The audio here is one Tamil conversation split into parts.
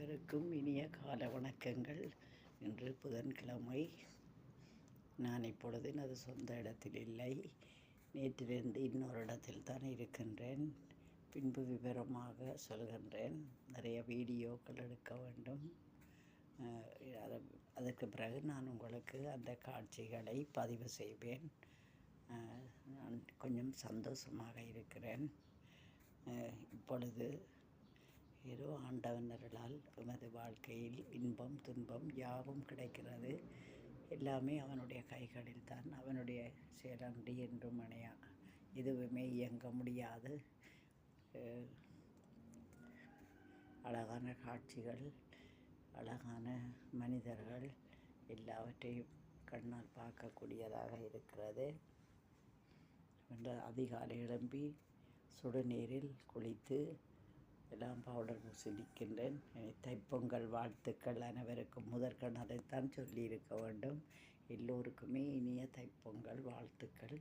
அனைவருக்கும் இனிய கால வணக்கங்கள். இன்று புதன்கிழமை. நான் இப்பொழுது எனது சொந்த இடத்தில் இல்லை. நேற்றிலிருந்து இன்னொரு இடத்தில் தான் இருக்கின்றேன். பின்பு விவரமாக சொல்கின்றேன். நிறைய வீடியோக்கள் எடுக்க வேண்டும். அதற்கு பிறகு நான் உங்களுக்கு அந்த காட்சிகளை பதிவு செய்வேன். நான் கொஞ்சம் சந்தோஷமாக இருக்கிறேன். இப்பொழுது ஏதோ ஆண்டவன் அருளால் எமது வாழ்க்கையில் இன்பம் துன்பம் யாவும் கிடைக்கிறது. எல்லாமே அவனுடைய கைகளில் தான். அவனுடைய செயலன்றி என்றும் அணையா எதுவுமே இயங்க முடியாது. அழகான காட்சிகள், அழகான மனிதர்கள் எல்லாவற்றையும் கண்ணால் பார்க்கக்கூடியதாக இருக்கிறது. அதிகாலை எழும்பி சுடுநீரில் குளித்து எல்லாம் பவுடர் பூசிக்கின்றேன். தைப்பொங்கல் வாழ்த்துக்கள் அனைவருக்கும். முதற்கண் அதைத்தான் சொல்லியிருக்க வேண்டும். எல்லோருக்குமே இனிய தைப்பொங்கல் வாழ்த்துக்கள்.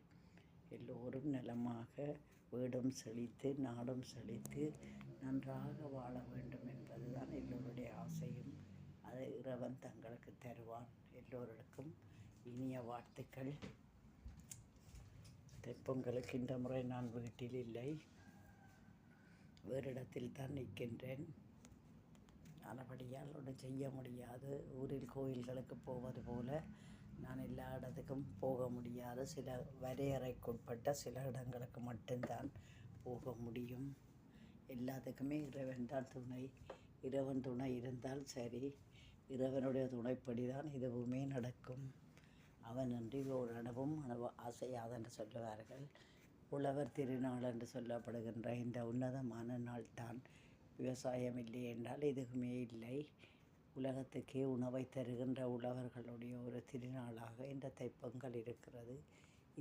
எல்லோரும் நலமாக, வீடும் செழித்து நாடும் செழித்து நன்றாக வாழ வேண்டும் என்பதுதான் எல்லோருடைய ஆசையும். அதை இறைவன் தங்களுக்கு தருவான். எல்லோருக்கும் இனிய வாழ்த்துக்கள். தைப்பொங்கலுக்கு இந்த முறை நான் வீட்டில் இல்லை, வேறு இடத்தில் தான் நிற்கின்றேன். நல்லபடியால் ஒன்றும் செய்ய முடியாது. ஊரில் கோயில்களுக்கு போவது போல நான் எல்லா இடத்துக்கும் போக முடியாது. சில வரையறைக்குட்பட்ட சில இடங்களுக்கு மட்டும்தான் போக முடியும். எல்லாத்துக்குமே இறைவன் தான் துணை. இறைவன் துணை இருந்தால் சரி. இறைவனுடைய துணைப்படி தான் எதுவுமே நடக்கும். அவனின்றி ஒரு அளவும் அசையாதென்று சொல்லுவார்கள். உழவர் திருநாள் என்று சொல்லப்படுகின்ற இந்த உன்னதமான நாள் தான். விவசாயம் இல்லை என்றால் எதுவுமே இல்லை. உலகத்துக்கே உணவை தருகின்ற உழவர்களுடைய ஒரு திருநாளாக இந்த தைப்பொங்கல் இருக்கிறது.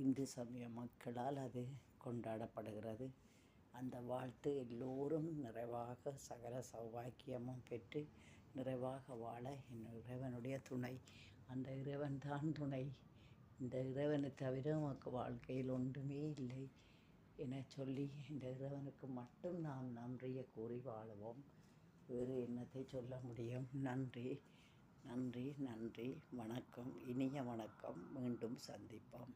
இந்து சமய மக்களால் அது கொண்டாடப்படுகிறது. அந்த வாழ்த்து எல்லோரும் நிறைவாக சகல சௌபாக்கியமும் பெற்று நிறைவாக வாழ இறைவனுடைய துணை. அந்த இறைவன் தான் துணை. இந்த இறைவனை தவிர நமக்கு வாழ்க்கையில் ஒன்றுமே இல்லை என சொல்லி இந்த இறைவனுக்கு மட்டும் நாம் நன்றியை கூறி வாழுவோம். வேறு என்னத்தை சொல்ல முடியும்? நன்றி, நன்றி, நன்றி. வணக்கம், இனிய வணக்கம். மீண்டும் சந்திப்போம்.